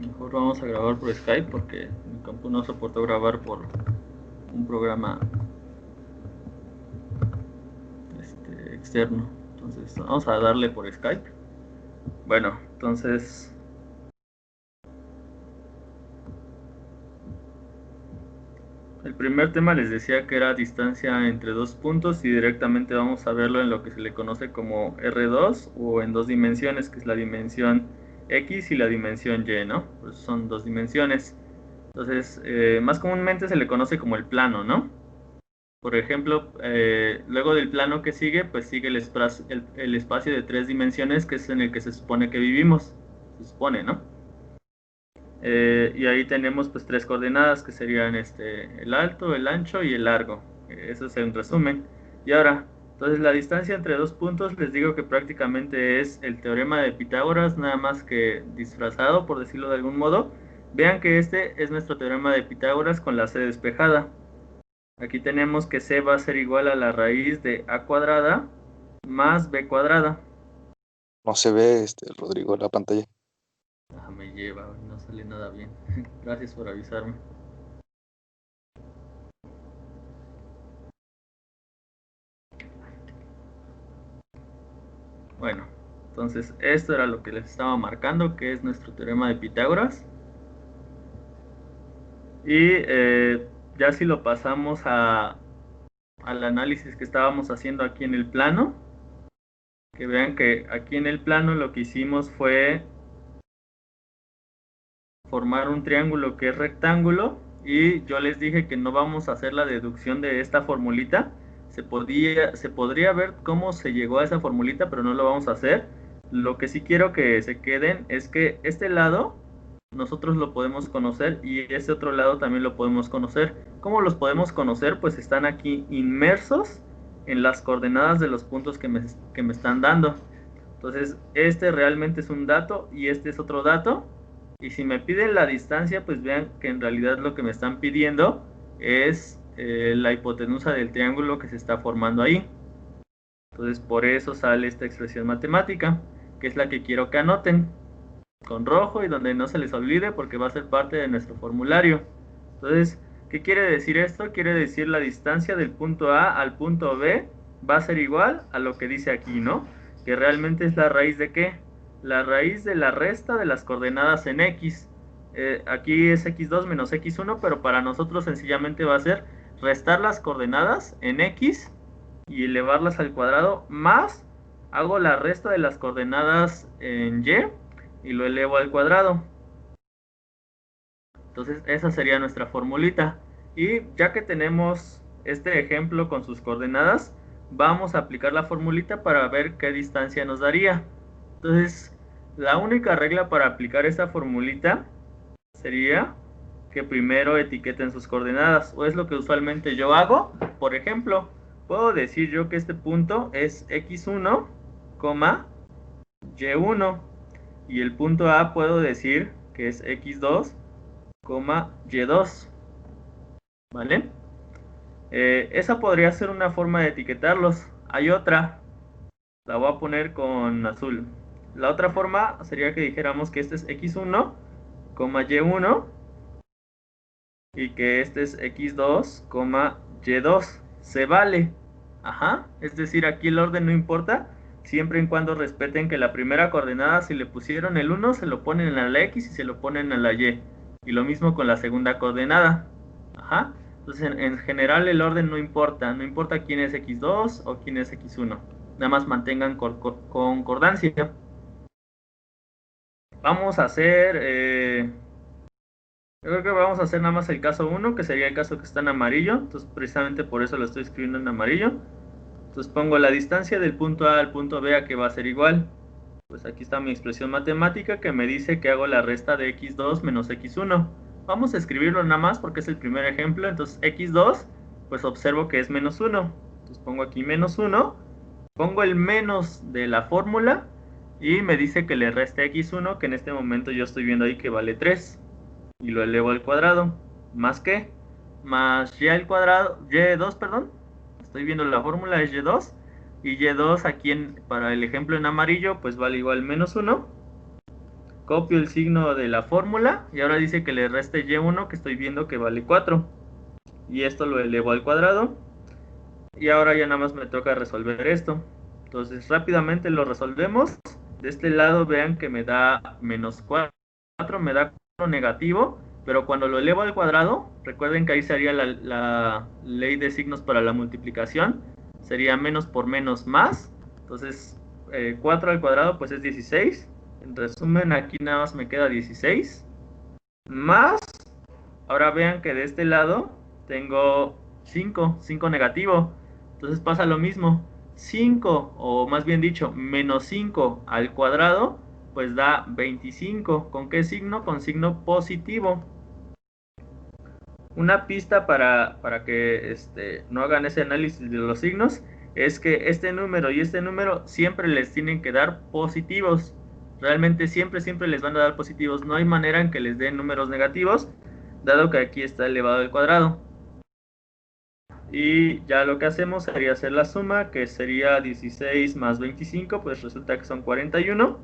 Mejor vamos a grabar por Skype porque mi compu no soportó grabar por un programa externo. Entonces vamos a darle por Skype. Bueno, entonces el primer tema les decía que era distancia entre dos puntos y directamente vamos a verlo en lo que se le conoce como R2 o en dos dimensiones, que es la dimensión X y la dimensión Y, ¿no? Pues son dos dimensiones. Entonces, más comúnmente se le conoce como el plano, ¿no? Por ejemplo, luego del plano que sigue, pues sigue el espacio de tres dimensiones, que es en el que se supone que vivimos. Se supone, ¿no? Y ahí tenemos pues tres coordenadas que serían el alto, el ancho y el largo. Eso es en resumen. Y ahora, entonces la distancia entre dos puntos les digo que prácticamente es el teorema de Pitágoras, nada más que disfrazado, por decirlo de algún modo. Vean que este es nuestro teorema de Pitágoras con la c despejada. Aquí tenemos que c va a ser igual a la raíz de a cuadrada más b cuadrada. No se ve, Rodrigo, la pantalla. Me lleva, no sale nada bien. Gracias por avisarme. Bueno, entonces esto era lo que les estaba marcando, que es nuestro teorema de Pitágoras. Y ya si lo pasamos al análisis que estábamos haciendo aquí en el plano, que vean que aquí en el plano lo que hicimos fue formar un triángulo que es rectángulo, y yo les dije que no vamos a hacer la deducción de esta formulita. Se podría ver cómo se llegó a esa formulita, pero no lo vamos a hacer. Lo que sí quiero que se queden es que este lado nosotros lo podemos conocer y ese otro lado también lo podemos conocer. ¿Cómo los podemos conocer? Pues están aquí inmersos en las coordenadas de los puntos que me están dando. Entonces, este realmente es un dato y este es otro dato. Y si me piden la distancia, pues vean que en realidad lo que me están pidiendo es la hipotenusa del triángulo que se está formando ahí. Entonces, por eso sale esta expresión matemática, que es la que quiero que anoten con rojo y donde no se les olvide porque va a ser parte de nuestro formulario. Entonces, ¿qué quiere decir esto? Quiere decir la distancia del punto A al punto B va a ser igual a lo que dice aquí, ¿no? Que realmente es la raíz de ¿qué? La raíz de la resta de las coordenadas en X. Aquí es X2 menos X1, pero para nosotros sencillamente va a ser restar las coordenadas en X y elevarlas al cuadrado, más hago la resta de las coordenadas en y lo elevo al cuadrado. Entonces esa sería nuestra formulita. Y ya que tenemos este ejemplo con sus coordenadas, vamos a aplicar la formulita para ver qué distancia nos daría. Entonces, la única regla para aplicar esta formulita sería que primero etiqueten sus coordenadas, o es lo que usualmente yo hago. Por ejemplo, puedo decir yo que este punto es x1, y1, y el punto A puedo decir que es x2, y2, ¿vale? Esa podría ser una forma de etiquetarlos. Hay otra, la voy a poner con azul. La otra forma sería que dijéramos que este es x1, y1, y que este es x2, y2. Se vale. Ajá. Es decir, aquí el orden no importa, siempre y cuando respeten que la primera coordenada, si le pusieron el 1, se lo ponen a la x y se lo ponen a la y. Y lo mismo con la segunda coordenada. Ajá. Entonces, en general el orden no importa. No importa quién es x2 o quién es x1. Nada más mantengan concordancia. Vamos a hacer... Yo creo que vamos a hacer nada más el caso 1, que sería el caso que está en amarillo. Entonces, precisamente por eso lo estoy escribiendo en amarillo. Entonces, pongo la distancia del punto A al punto B a que va a ser igual. Pues aquí está mi expresión matemática que me dice que hago la resta de x2 menos x1. Vamos a escribirlo nada más porque es el primer ejemplo. Entonces, x2, pues observo que es menos 1. Entonces, pongo aquí menos 1. Pongo el menos de la fórmula y me dice que le reste x1, que en este momento yo estoy viendo ahí que vale 3. Y lo elevo al cuadrado, más que, más y al cuadrado, y2, perdón, estoy viendo la fórmula, es y2, y y2 aquí para el ejemplo en amarillo, pues vale igual menos 1, copio el signo de la fórmula y ahora dice que le reste y1, que estoy viendo que vale 4. Y esto lo elevo al cuadrado. Y ahora ya nada más me toca resolver esto. Entonces rápidamente lo resolvemos. De este lado vean que me da menos 4, me da 4 negativo, pero cuando lo elevo al cuadrado, recuerden que ahí sería la ley de signos para la multiplicación, sería menos por menos más. Entonces 4 al cuadrado pues es 16. En resumen, aquí nada más me queda 16 más. Ahora vean que de este lado tengo 5 negativo. Entonces pasa lo mismo. 5, o más bien dicho, menos 5 al cuadrado, pues da 25. ¿Con qué signo? Con signo positivo. Una pista para que no hagan ese análisis de los signos es que este número y este número siempre les tienen que dar positivos. Realmente siempre les van a dar positivos. No hay manera en que les den números negativos, dado que aquí está elevado al cuadrado. Y ya lo que hacemos sería hacer la suma, que sería 16 más 25, pues resulta que son 41.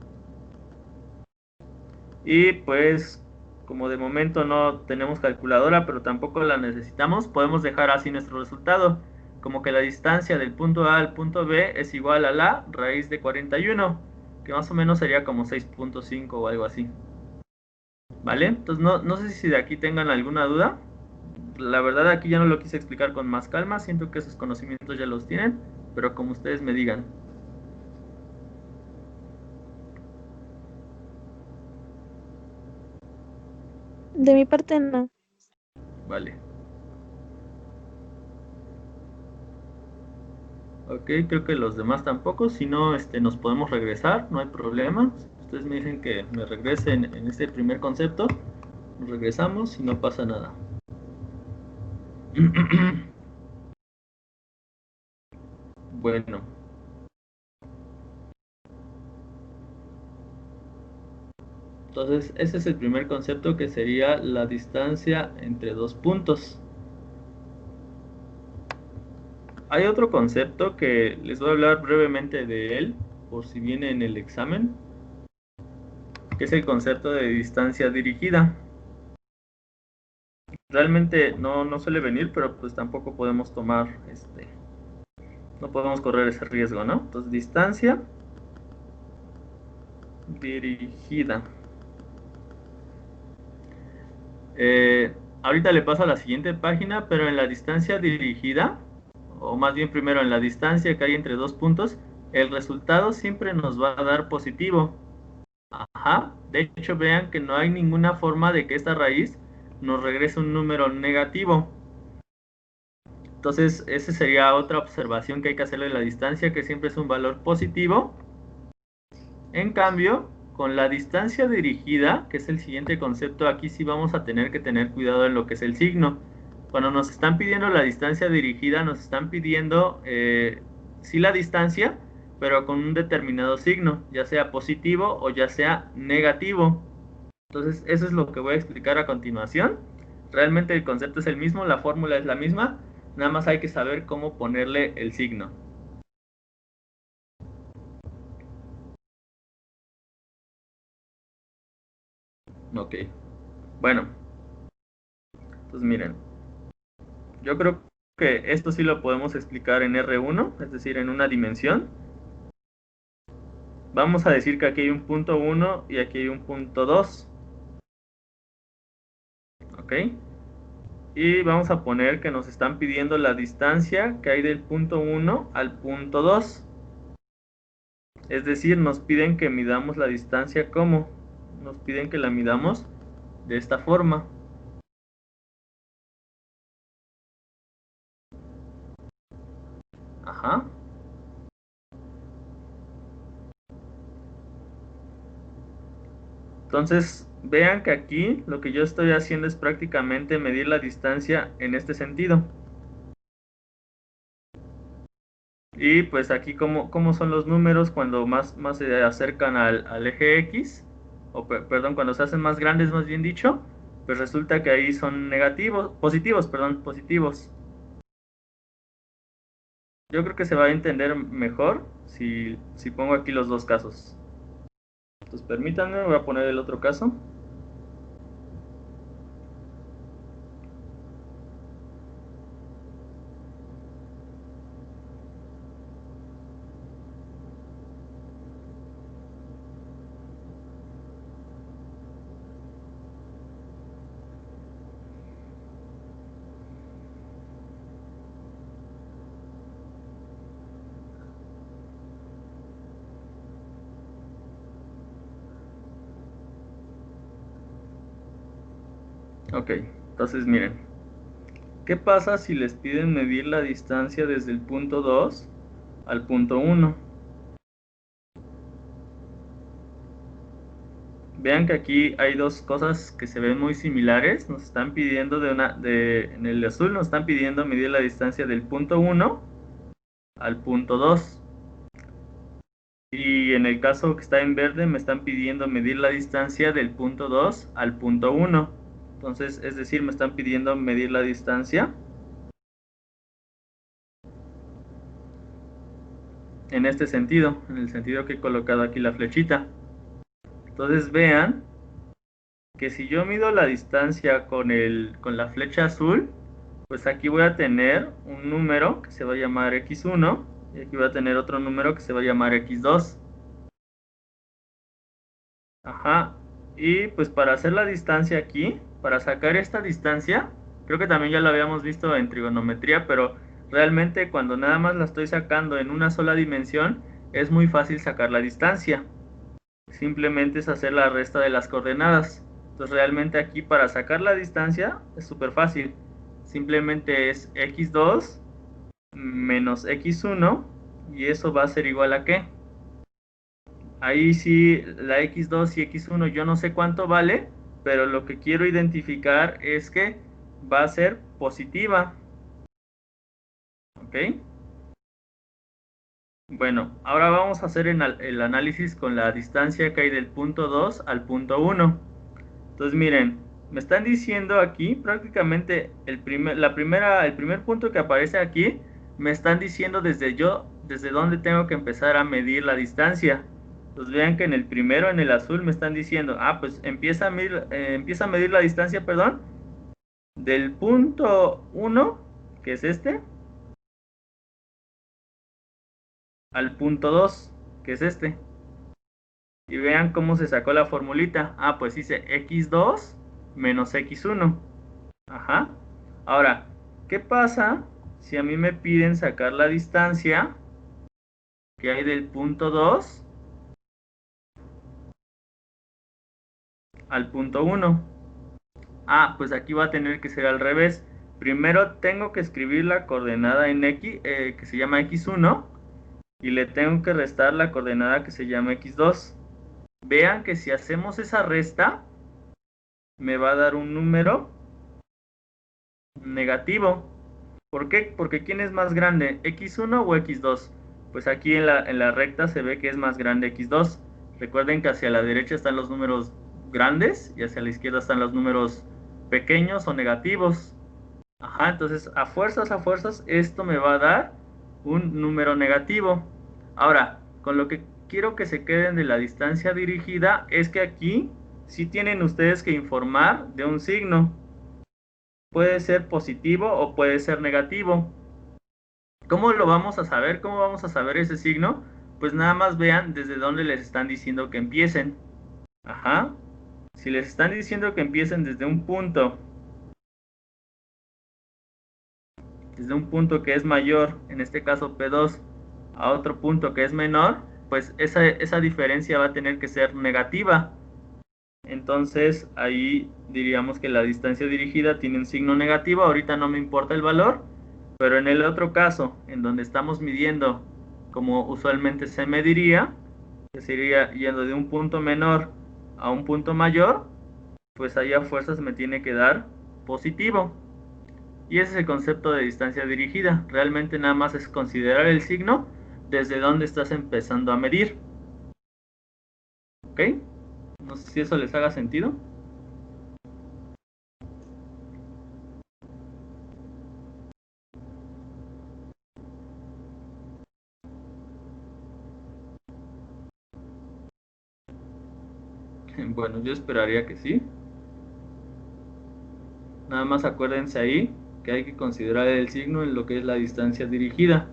Y pues como de momento no tenemos calculadora, pero tampoco la necesitamos, podemos dejar así nuestro resultado, como que la distancia del punto A al punto B es igual a la raíz de 41, que más o menos sería como 6.5 o algo así. ¿Vale? Entonces no sé si de aquí tengan alguna duda. La verdad aquí ya no lo quise explicar con más calma, siento que esos conocimientos ya los tienen, pero como ustedes me digan. De mi parte no. Vale. Ok, creo que los demás tampoco, si no nos podemos regresar, no hay problema. Ustedes me dicen que me regresen en este primer concepto, nos regresamos y no pasa nada. Bueno. Entonces, ese es el primer concepto, que sería la distancia entre dos puntos. Hay otro concepto que les voy a hablar brevemente de él, por si viene en el examen, que es el concepto de distancia dirigida. Realmente no suele venir, pero pues tampoco podemos tomar, no podemos correr ese riesgo, ¿no? Entonces, distancia dirigida. Ahorita le paso a la siguiente página, pero en la distancia dirigida, o más bien primero en la distancia que hay entre dos puntos, el resultado siempre nos va a dar positivo. Ajá, de hecho vean que no hay ninguna forma de que esta raíz nos regrese un número negativo. Entonces, esa sería otra observación que hay que hacerle a la distancia, que siempre es un valor positivo. En cambio, con la distancia dirigida, que es el siguiente concepto, aquí sí vamos a tener que tener cuidado en lo que es el signo. Cuando nos están pidiendo la distancia dirigida, nos están pidiendo sí la distancia, pero con un determinado signo, ya sea positivo o ya sea negativo. Entonces, eso es lo que voy a explicar a continuación. Realmente el concepto es el mismo, la fórmula es la misma, nada más hay que saber cómo ponerle el signo. Ok, bueno, pues miren, yo creo que esto sí lo podemos explicar en R1, es decir, en una dimensión. Vamos a decir que aquí hay un punto 1 y aquí hay un punto 2. Ok, y vamos a poner que nos están pidiendo la distancia que hay del punto 1 al punto 2. Es decir, nos piden que midamos la distancia como, nos piden que la midamos de esta forma. Ajá. Entonces, vean que aquí lo que yo estoy haciendo es prácticamente medir la distancia en este sentido. Y pues aquí cómo son los números cuando más se acercan al eje X, o perdón, cuando se hacen más grandes, más bien dicho, pues resulta que ahí son negativos, positivos. Yo creo que se va a entender mejor si pongo aquí los dos casos. Entonces permítanme, voy a poner el otro caso. Ok, entonces miren, ¿qué pasa si les piden medir la distancia desde el punto 2 al punto 1? Vean que aquí hay dos cosas que se ven muy similares. Nos están pidiendo en el azul nos están pidiendo medir la distancia del punto 1 al punto 2. Y en el caso que está en verde me están pidiendo medir la distancia del punto 2 al punto 1. Entonces, es decir, me están pidiendo medir la distancia en este sentido, en el sentido que he colocado aquí la flechita. Entonces vean que si yo mido la distancia con la flecha azul, pues aquí voy a tener un número que se va a llamar x1 y aquí voy a tener otro número que se va a llamar x2. Ajá. Y pues para hacer la distancia aquí, para sacar esta distancia, creo que también ya lo habíamos visto en trigonometría, pero realmente cuando nada más la estoy sacando en una sola dimensión, es muy fácil sacar la distancia. Simplemente es hacer la resta de las coordenadas. Entonces realmente aquí para sacar la distancia es súper fácil. Simplemente es x2 menos x1 y eso va a ser igual a ¿qué? Ahí sí, la x2 y x1 yo no sé cuánto vale, pero lo que quiero identificar es que va a ser positiva. ¿Ok? Bueno, ahora vamos a hacer el análisis con la distancia que hay del punto 2 al punto 1. Entonces miren, me están diciendo aquí prácticamente el primer punto que aparece aquí, me están diciendo desde dónde tengo que empezar a medir la distancia. Entonces vean que en el primero, en el azul, me están diciendo, pues empieza a medir la distancia, perdón, del punto 1, que es este, al punto 2, que es este. Y vean cómo se sacó la formulita. Pues dice x2 menos x1. Ajá. Ahora, ¿qué pasa si a mí me piden sacar la distancia que hay del punto 2 al punto 1? Pues aquí va a tener que ser al revés. Primero tengo que escribir la coordenada en x, que se llama x1, y le tengo que restar la coordenada que se llama x2. Vean que si hacemos esa resta, me va a dar un número negativo. ¿Por qué? Porque ¿quién es más grande? ¿X1 o X2? Pues aquí en la recta se ve que es más grande X2. Recuerden que hacia la derecha están los números grandes y hacia la izquierda están los números pequeños o negativos. Ajá, entonces a fuerzas, esto me va a dar un número negativo. Ahora, con lo que quiero que se queden de la distancia dirigida es que aquí sí tienen ustedes que informar de un signo. Puede ser positivo o puede ser negativo. ¿Cómo lo vamos a saber? ¿Cómo vamos a saber ese signo? Pues nada más vean desde dónde les están diciendo que empiecen. Ajá. Si les están diciendo que empiecen desde un punto que es mayor, en este caso P2, a otro punto que es menor, pues esa diferencia va a tener que ser negativa. Entonces ahí diríamos que la distancia dirigida tiene un signo negativo. Ahorita no me importa el valor, pero en el otro caso, en donde estamos midiendo como usualmente se mediría, que sería yendo de un punto menor a un punto mayor, pues ahí a fuerzas me tiene que dar positivo. Y ese es el concepto de distancia dirigida. Realmente nada más es considerar el signo desde donde estás empezando a medir. ¿Ok? No sé si eso les haga sentido. Bueno, yo esperaría que sí. Nada más acuérdense ahí que hay que considerar el signo en lo que es la distancia dirigida.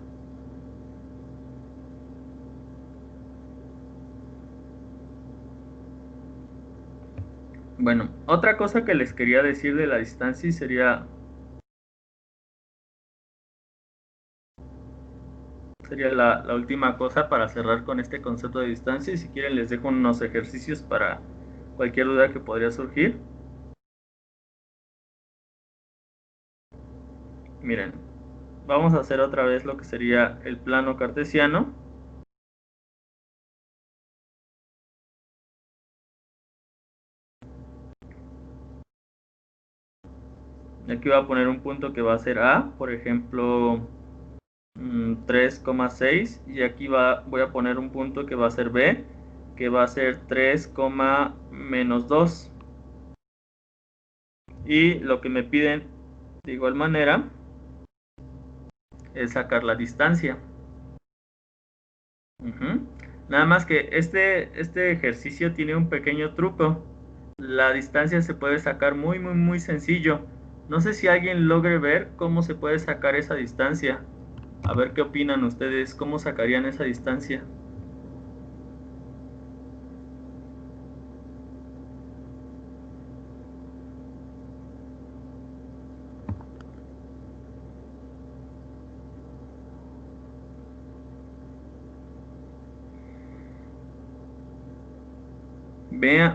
Bueno, otra cosa que les quería decir de la distancia sería la última cosa para cerrar con este concepto de distancia, y si quieren les dejo unos ejercicios para cualquier duda que podría surgir. Miren, vamos a hacer otra vez lo que sería el plano cartesiano. Aquí voy a poner un punto que va a ser A, por ejemplo 3,6, y aquí voy a poner un punto que va a ser B, que va a ser 3, menos 2. Y lo que me piden de igual manera es sacar la distancia. Nada más que este ejercicio tiene un pequeño truco. La distancia se puede sacar muy sencillo. No sé si alguien logre ver cómo se puede sacar esa distancia. A ver qué opinan ustedes, cómo sacarían esa distancia.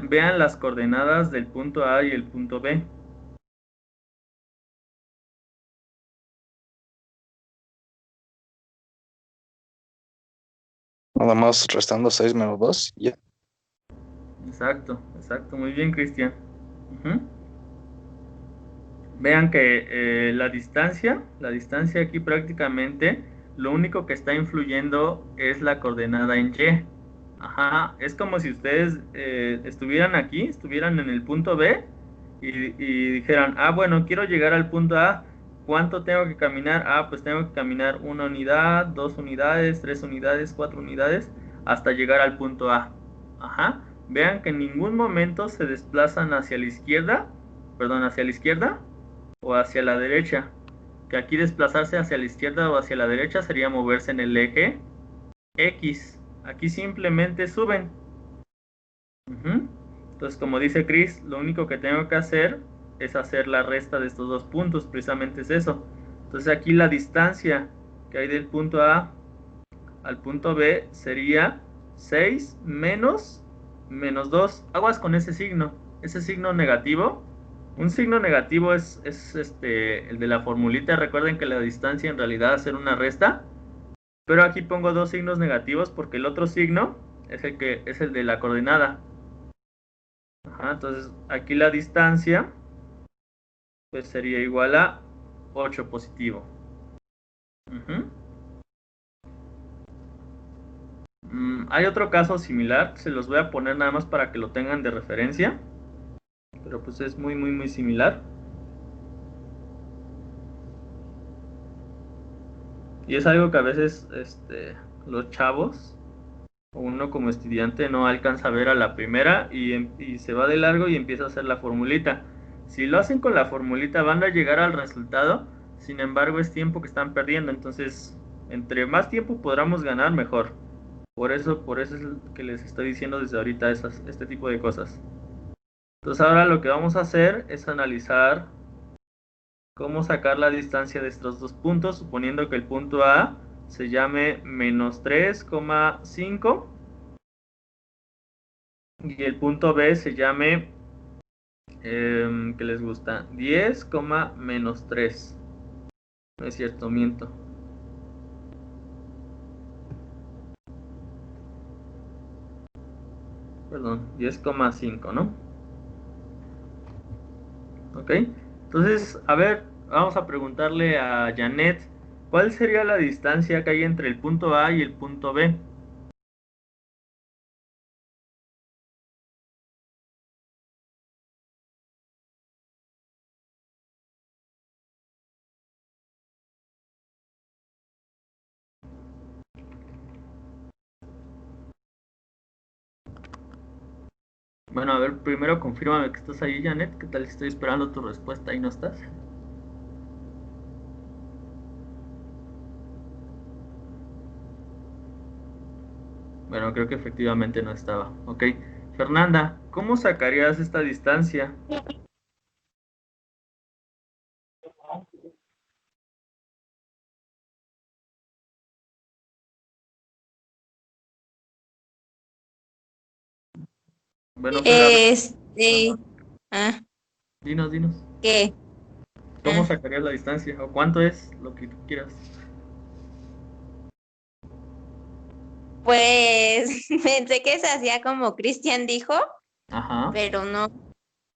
Vean las coordenadas del punto A y el punto B. Nada más restando 6 menos 2, ya. Exacto, muy bien, Cristian. Vean que la distancia aquí prácticamente, lo único que está influyendo es la coordenada en Y. Ajá, es como si ustedes estuvieran aquí, estuvieran en el punto B y dijeran, bueno, quiero llegar al punto A, ¿cuánto tengo que caminar? Pues tengo que caminar 1 unidad, 2 unidades, 3 unidades, 4 unidades, hasta llegar al punto A. Ajá, vean que en ningún momento se desplazan hacia la izquierda, o hacia la derecha, que aquí desplazarse hacia la izquierda o hacia la derecha sería moverse en el eje X. Aquí simplemente suben. Entonces, como dice Chris, lo único que tengo que hacer es hacer la resta de estos dos puntos, precisamente es eso. Entonces aquí la distancia que hay del punto A al punto B sería 6 menos 2. Aguas con ese signo negativo. Un signo negativo es el de la formulita. Recuerden que la distancia en realidad es hacer una resta, pero aquí pongo dos signos negativos porque el otro signo es el de la coordenada. Entonces aquí la distancia pues sería igual a 8 positivo. Hay otro caso similar, se los voy a poner nada más para que lo tengan de referencia, pero pues es muy similar. Y es algo que a veces los chavos o uno como estudiante no alcanza a ver a la primera y se va de largo y empieza a hacer la formulita. Si lo hacen con la formulita van a llegar al resultado, sin embargo es tiempo que están perdiendo, entonces entre más tiempo podamos ganar mejor. Por eso es que les estoy diciendo desde ahorita este tipo de cosas. Entonces ahora lo que vamos a hacer es analizar cómo sacar la distancia de estos dos puntos, suponiendo que el punto A se llame menos 3,5 y el punto B se llame, ¿qué les gusta? 10, menos 3. No es cierto, miento. Perdón, 10,5, ¿no? Ok, entonces, a ver, vamos a preguntarle a Janet, ¿cuál sería la distancia que hay entre el punto A y el punto B? Bueno, a ver, primero confírmame que estás ahí, Janet. ¿Qué tal si estoy esperando tu respuesta y no estás? Bueno, creo que efectivamente no estaba. Ok. Fernanda, ¿cómo sacarías esta distancia? Bueno, Fer, a ver, Este, ah, dinos. ¿Qué? ¿Cómo Ah, sacarías la distancia? ¿O cuánto es lo que tú quieras? pues pensé que se hacía como Cristian dijo, Ajá, pero no,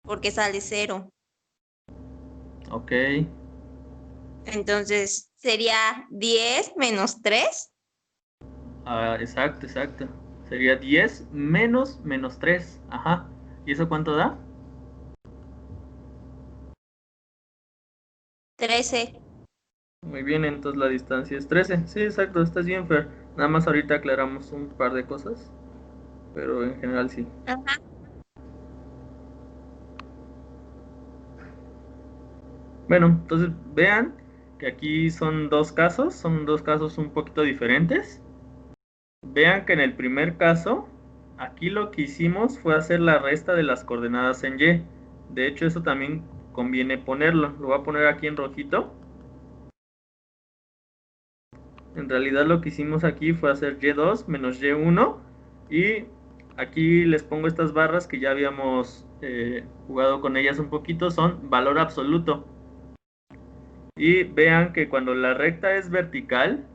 porque sale 0. ok. Entonces sería 10 menos 3. Ah, exacto. Sería 10 menos menos 3. Ajá. ¿Y eso cuánto da? 13. Muy bien, entonces la distancia es 13. Sí, exacto, estás bien, Fer. Nada más ahorita aclaramos un par de cosas, pero en general sí. Ajá. Bueno, entonces vean que aquí son dos casos un poquito diferentes. Vean que en el primer caso, aquí lo que hicimos fue hacer la resta de las coordenadas en Y. De hecho, eso también conviene ponerlo. Lo voy a poner aquí en rojito. En realidad lo que hicimos aquí fue hacer Y2 menos Y1. Y aquí les pongo estas barras que ya habíamos jugado con ellas un poquito. Son valor absoluto. Y vean que cuando la recta es vertical,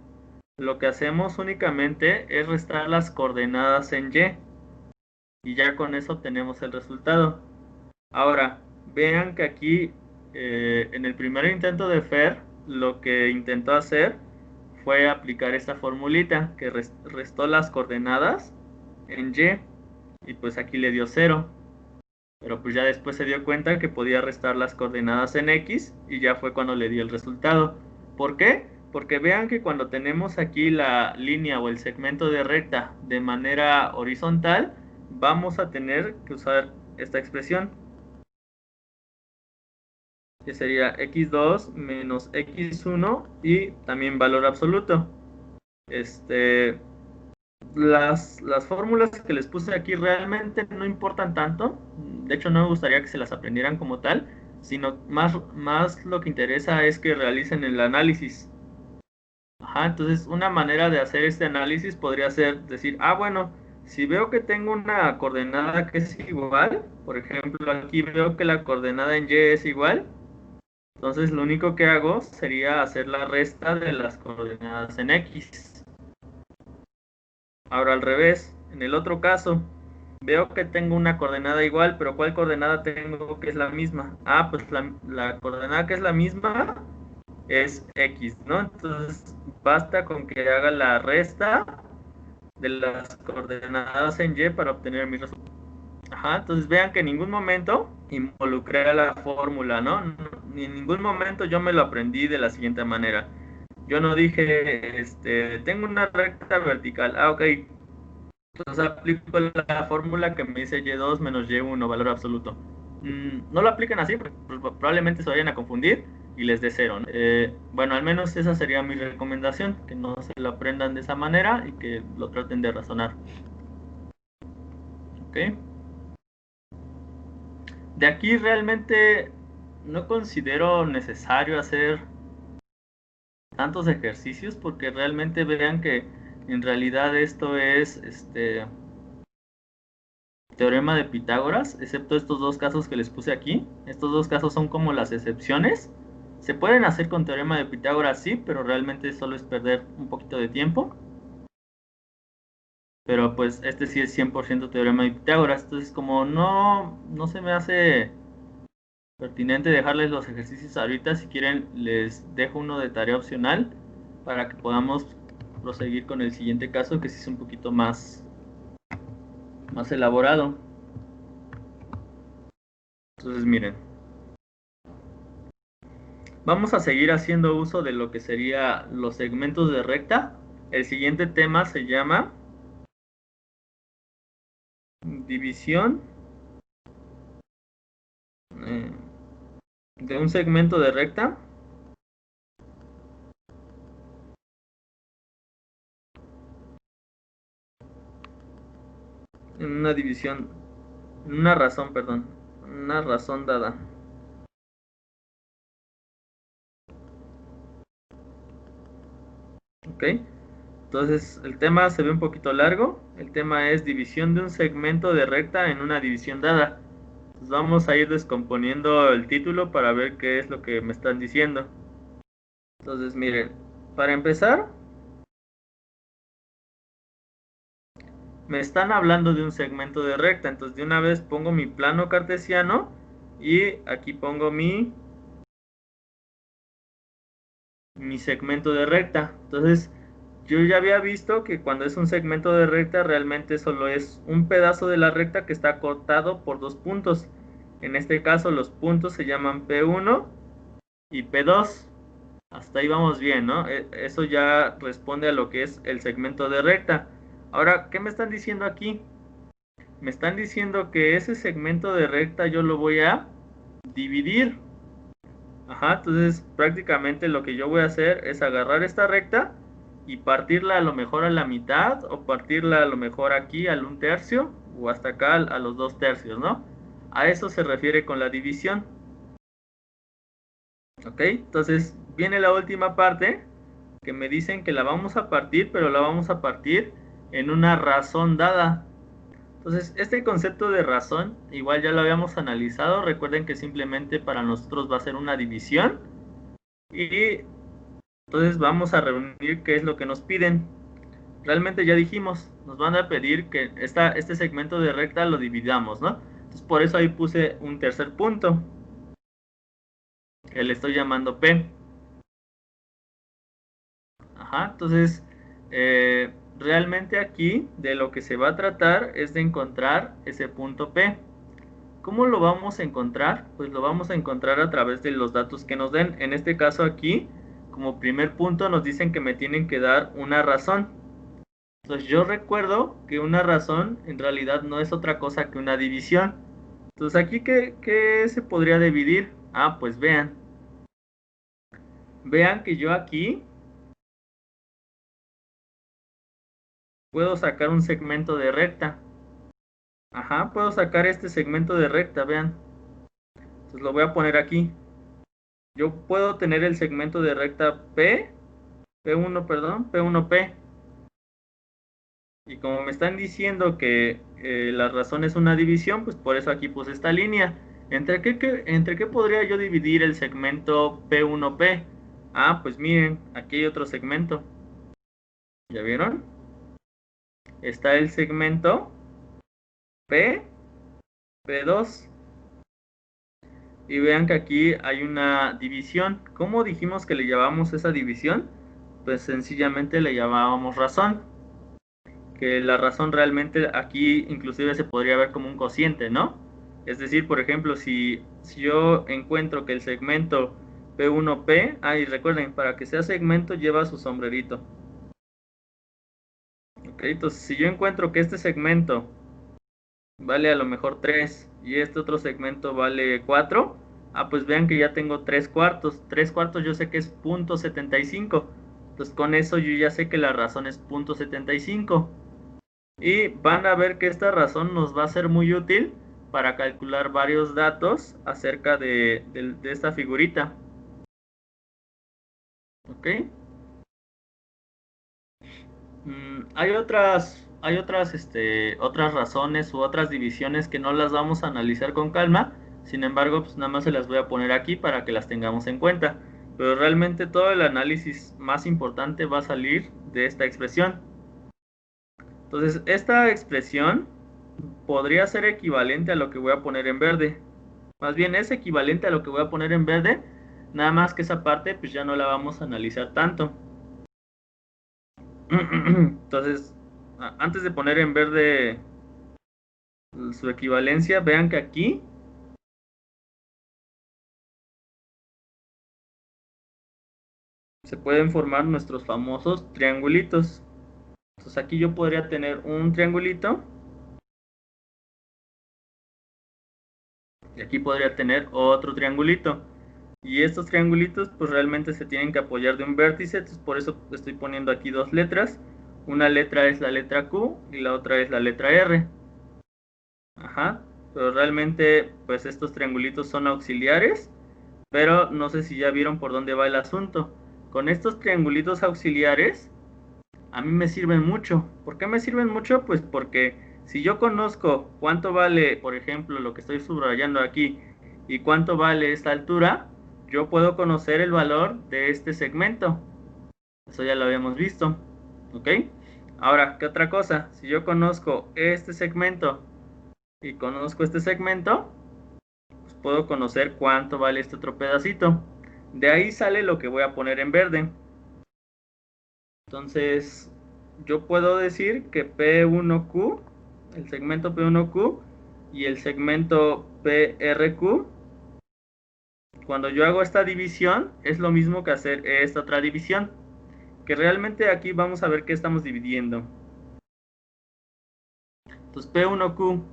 lo que hacemos únicamente es restar las coordenadas en Y. Y ya con eso obtenemos el resultado. Ahora, vean que aquí en el primer intento de Fer, lo que intentó hacer fue aplicar esta formulita que restó las coordenadas en Y pues aquí le dio 0. Pero pues ya después se dio cuenta que podía restar las coordenadas en X y ya fue cuando le dio el resultado. ¿Por qué? Porque vean que cuando tenemos aquí la línea o el segmento de recta de manera horizontal, vamos a tener que usar esta expresión, que sería x2 menos x1 y también valor absoluto. Las fórmulas que les puse aquí realmente no importan tanto. De hecho, no me gustaría que se las aprendieran como tal, sino más lo que interesa es que realicen el análisis. Ajá, entonces una manera de hacer este análisis podría ser decir, bueno, si veo que tengo una coordenada que es igual, por ejemplo, aquí veo que la coordenada en Y es igual, entonces lo único que hago sería hacer la resta de las coordenadas en X. Ahora al revés, en el otro caso, veo que tengo una coordenada igual, pero ¿cuál coordenada tengo que es la misma? Pues la coordenada que es la misma es X, ¿no? Entonces basta con que haga la resta de las coordenadas en Y para obtener mi resultado. Ajá, entonces vean que en ningún momento involucré a la fórmula, ¿no? Ni en ningún momento yo me lo aprendí de la siguiente manera. Yo no dije, tengo una recta vertical. Ok, entonces aplico la fórmula que me dice Y2 menos Y1, valor absoluto. No lo apliquen así, porque probablemente se vayan a confundir y les dé 0, ¿no? Bueno, al menos esa sería mi recomendación, que no se lo aprendan de esa manera y que lo traten de razonar. ¿Ok? De aquí realmente no considero necesario hacer tantos ejercicios porque realmente vean que en realidad esto es teorema de Pitágoras, excepto estos dos casos que les puse aquí. Estos dos casos son como las excepciones. Se pueden hacer con teorema de Pitágoras, sí, pero realmente solo es perder un poquito de tiempo. Pero pues este sí es 100% teorema de Pitágoras. Entonces como no se me hace pertinente dejarles los ejercicios ahorita, si quieren les dejo uno de tarea opcional para que podamos proseguir con el siguiente caso, que sí es un poquito más elaborado. Entonces miren, vamos a seguir haciendo uso de lo que sería los segmentos de recta. El siguiente tema se llama división de un segmento de recta. En una división, una razón, perdón, una razón dada. Ok, entonces el tema se ve un poquito largo. El tema es división de un segmento de recta en una división dada. Entonces vamos a ir descomponiendo el título para ver qué es lo que me están diciendo. Entonces miren, para empezar, me están hablando de un segmento de recta. Entonces de una vez pongo mi plano cartesiano y aquí pongo mi segmento de recta. Entonces yo ya había visto que cuando es un segmento de recta realmente solo es un pedazo de la recta que está cortado por dos puntos. En este caso los puntos se llaman P1 y P2. Hasta ahí vamos bien, ¿no? Eso ya responde a lo que es el segmento de recta. Ahora, ¿qué me están diciendo aquí? Me están diciendo que ese segmento de recta yo lo voy a dividir. Ajá, entonces prácticamente lo que yo voy a hacer es agarrar esta recta y partirla a lo mejor a la mitad, o partirla a lo mejor aquí al 1/3 o hasta acá a los 2/3, ¿no? A eso se refiere con la división. Ok, entonces viene la última parte que me dicen que la vamos a partir, pero la vamos a partir en una razón dada. Entonces, este concepto de razón igual ya lo habíamos analizado. Recuerden que simplemente para nosotros va a ser una división. Y entonces vamos a reunir qué es lo que nos piden. Realmente ya dijimos, nos van a pedir que este segmento de recta lo dividamos, ¿no? Entonces por eso ahí puse un tercer punto, que le estoy llamando P. Ajá, entonces realmente aquí de lo que se va a tratar es de encontrar ese punto P. ¿Cómo lo vamos a encontrar? Pues lo vamos a encontrar a través de los datos que nos den. En este caso aquí, como primer punto, nos dicen que me tienen que dar una razón. Entonces yo recuerdo que una razón en realidad no es otra cosa que una división. Entonces aquí, ¿qué se podría dividir? Ah, pues vean. Vean que yo aquí puedo sacar un segmento de recta. Ajá, puedo sacar este segmento de recta, vean. Entonces lo voy a poner aquí. Yo puedo tener el segmento de recta P1, perdón, P1P. Y como me están diciendo que la razón es una división, pues por eso aquí puse esta línea. ¿Entre qué podría yo dividir el segmento P1P? Ah, pues miren, aquí hay otro segmento. ¿Ya vieron? Está el segmento P, P2. Y vean que aquí hay una división. ¿Cómo dijimos que le llamábamos esa división? Pues sencillamente le llamábamos razón. Que la razón realmente aquí inclusive se podría ver como un cociente, ¿no? Es decir, por ejemplo, si yo encuentro que el segmento P1P, y recuerden, para que sea segmento lleva su sombrerito. Ok, entonces si yo encuentro que este segmento vale a lo mejor 3 y este otro segmento vale 4, pues vean que ya tengo 3 cuartos. 3 cuartos yo sé que es 0.75. Entonces con eso yo ya sé que la razón es 0.75. Y van a ver que esta razón nos va a ser muy útil para calcular varios datos acerca de esta figurita. ¿Ok? Hay otras razones u otras divisiones que no las vamos a analizar con calma. Sin embargo, pues nada más se las voy a poner aquí para que las tengamos en cuenta. Pero realmente todo el análisis más importante va a salir de esta expresión. Entonces, esta expresión podría ser equivalente a lo que voy a poner en verde. Más bien es equivalente a lo que voy a poner en verde, nada más que esa parte pues ya no la vamos a analizar tanto. Entonces, antes de poner en verde su equivalencia, vean que aquí se pueden formar nuestros famosos triangulitos. Entonces aquí yo podría tener un triangulito. Y aquí podría tener otro triangulito. Y estos triangulitos pues realmente se tienen que apoyar de un vértice, entonces por eso estoy poniendo aquí dos letras. Una letra es la letra Q y la otra es la letra R. Ajá, pero realmente pues estos triangulitos son auxiliares, pero no sé si ya vieron por dónde va el asunto. Con estos triangulitos auxiliares a mí me sirven mucho. ¿Por qué me sirven mucho? Pues porque si yo conozco cuánto vale, por ejemplo, lo que estoy subrayando aquí y cuánto vale esta altura, yo puedo conocer el valor de este segmento. Eso ya lo habíamos visto, ¿ok? Ahora, ¿qué otra cosa? Si yo conozco este segmento y conozco este segmento, pues puedo conocer cuánto vale este otro pedacito. De ahí sale lo que voy a poner en verde. Entonces, yo puedo decir que P1Q, el segmento P1Q y el segmento PRQ, cuando yo hago esta división, es lo mismo que hacer esta otra división, que realmente aquí vamos a ver qué estamos dividiendo. Entonces, P1Q,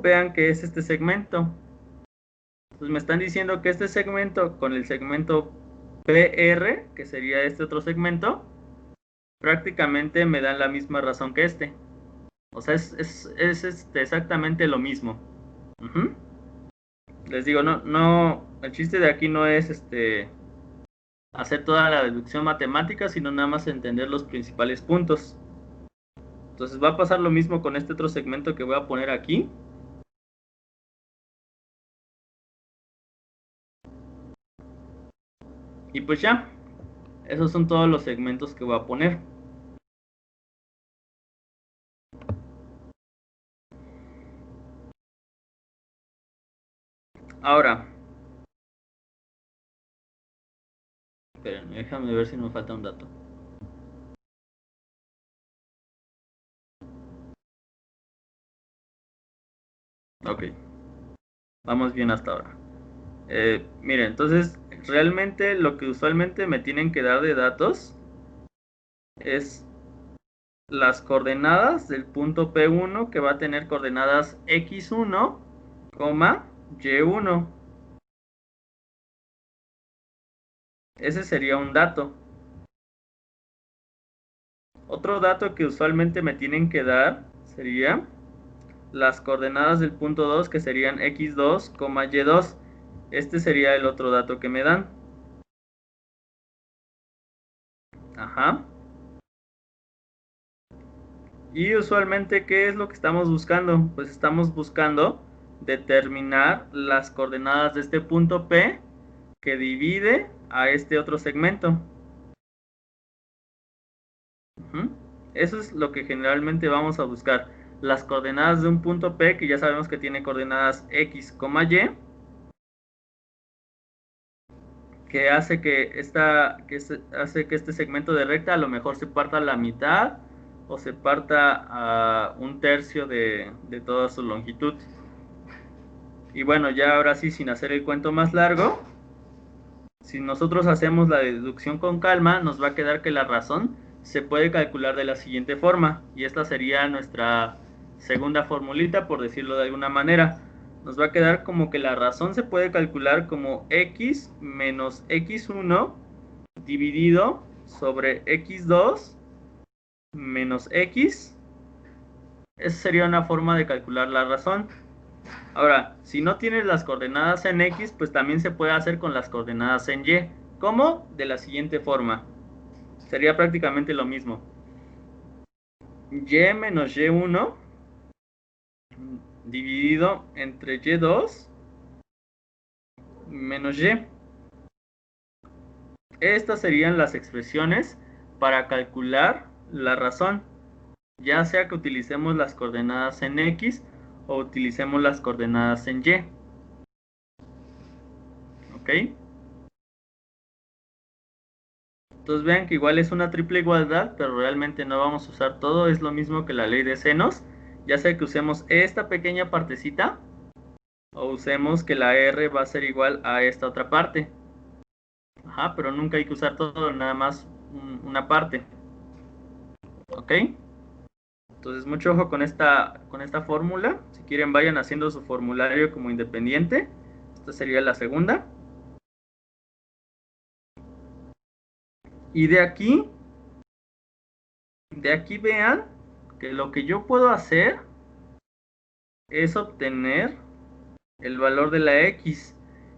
vean que es este segmento. Entonces, me están diciendo que este segmento con el segmento PR, que sería este otro segmento, prácticamente me dan la misma razón que este. O sea, es exactamente lo mismo. Les digo, no, el chiste de aquí no es hacer toda la deducción matemática, sino nada más entender los principales puntos. Entonces va a pasar lo mismo con este otro segmento que voy a poner aquí. Y pues ya, esos son todos los segmentos que voy a poner. Ahora, esperen, déjame ver si me falta un dato. Ok, vamos bien hasta ahora. Miren, entonces realmente lo que usualmente me tienen que dar de datos es las coordenadas del punto P1, que va a tener coordenadas x1, y1. Ese sería un dato. Otro dato que usualmente me tienen que dar sería las coordenadas del punto 2, que serían x2, y2. Este sería el otro dato que me dan. Ajá. Y usualmente, ¿qué es lo que estamos buscando? Pues estamos buscando determinar las coordenadas de este punto P que divide a este otro segmento. Eso es lo que generalmente vamos a buscar. Las coordenadas de un punto P, que ya sabemos que tiene coordenadas x, y, que hace que este segmento de recta a lo mejor se parta a la mitad o se parta a un tercio de toda su longitud. Y bueno, ya ahora sí, sin hacer el cuento más largo, si nosotros hacemos la deducción con calma, nos va a quedar que la razón se puede calcular de la siguiente forma, y esta sería nuestra segunda formulita, por decirlo de alguna manera. Nos va a quedar como que la razón se puede calcular como x menos x1 dividido sobre x2 menos x. Esa sería una forma de calcular la razón. Ahora, si no tienes las coordenadas en x, pues también se puede hacer con las coordenadas en y. ¿Cómo? De la siguiente forma. Sería prácticamente lo mismo. Y menos y1 dividido entre y2 menos y. Estas serían las expresiones para calcular la razón, ya sea que utilicemos las coordenadas en x o utilicemos las coordenadas en y. ¿Ok? Entonces vean que igual es una triple igualdad, pero realmente no vamos a usar todo, es lo mismo que la ley de senos, ya sea que usemos esta pequeña partecita o usemos que la r va a ser igual a esta otra parte. Ajá, pero nunca hay que usar todo, nada más una parte. ¿Ok? Entonces, mucho ojo con esta fórmula. Si quieren, vayan haciendo su formulario como independiente. Esta sería la segunda. Y de aquí vean que lo que yo puedo hacer es obtener el valor de la X,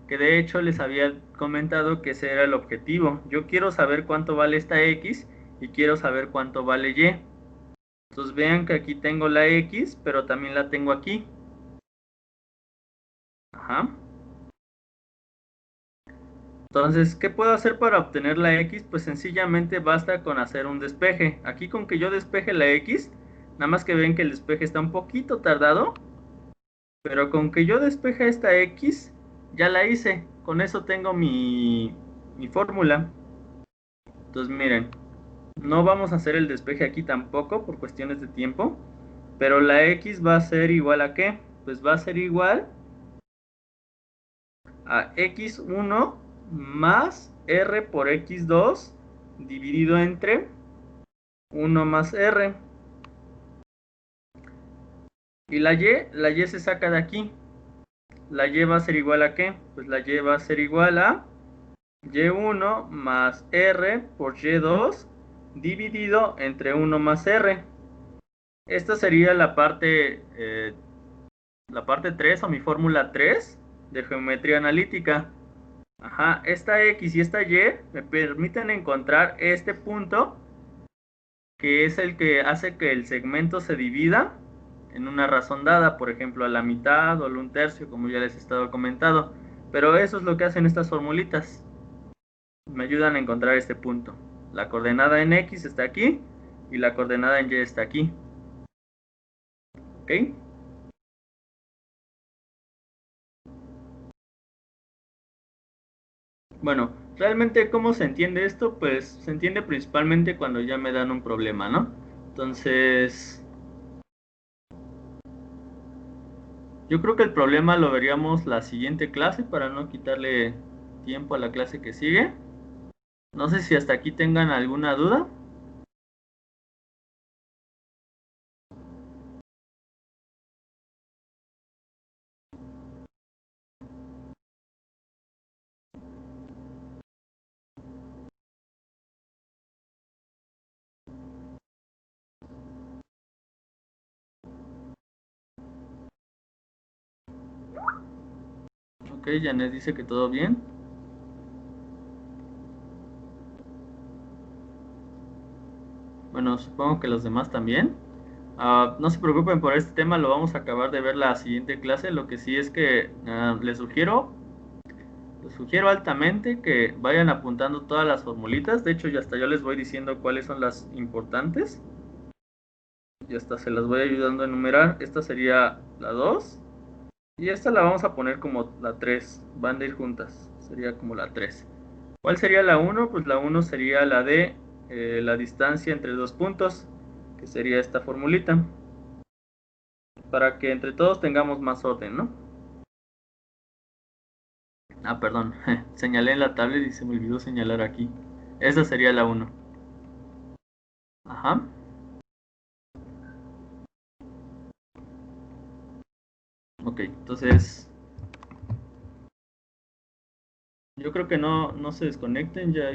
que de hecho les había comentado que ese era el objetivo. Yo quiero saber cuánto vale esta X y quiero saber cuánto vale Y. Entonces vean que aquí tengo la X, pero también la tengo aquí. Ajá. Entonces, ¿qué puedo hacer para obtener la X? Pues sencillamente basta con hacer un despeje. Aquí con que yo despeje la X, nada más que ven que el despeje está un poquito tardado, pero con que yo despeje esta X, ya la hice. Con eso tengo mi fórmula. Entonces miren, no vamos a hacer el despeje aquí tampoco por cuestiones de tiempo, pero la X va a ser igual a ¿qué? Pues va a ser igual a X1 más R por X2 dividido entre 1 más R. Y la Y se saca de aquí. La Y va a ser igual a ¿qué? Pues la Y va a ser igual a Y1 más R por Y2 dividido entre 1 más R. Esta sería la parte 3 o mi fórmula 3 de geometría analítica. Ajá, esta X y esta Y me permiten encontrar este punto que es el que hace que el segmento se divida en una razón dada, por ejemplo, a la mitad o a un tercio, como ya les he estado comentando. Pero eso es lo que hacen estas formulitas. Me ayudan a encontrar este punto. La coordenada en X está aquí y la coordenada en Y está aquí. ¿Ok? Bueno, realmente ¿cómo se entiende esto? Pues se entiende principalmente cuando ya me dan un problema, ¿no? Entonces, yo creo que el problema lo veríamos la siguiente clase para no quitarle tiempo a la clase que sigue. No sé si hasta aquí tengan alguna duda. Ok, Janet dice que todo bien. Bueno, supongo que los demás también. No se preocupen por este tema, lo vamos a acabar de ver la siguiente clase. Lo que sí es que les sugiero altamente que vayan apuntando todas las formulitas. De hecho, ya hasta yo les voy diciendo cuáles son las importantes. Y hasta se las voy ayudando a enumerar. Esta sería la 2. Y esta la vamos a poner como la 3. Van a ir juntas. Sería como la 3. ¿Cuál sería la 1? Pues la 1 sería la de la distancia entre dos puntos, que sería esta formulita. Para que entre todos tengamos más orden, ¿no? Ah, perdón. Señalé en la tablet y se me olvidó señalar aquí. Esa sería la 1. Ajá. Ok, entonces yo creo que no se desconecten, ya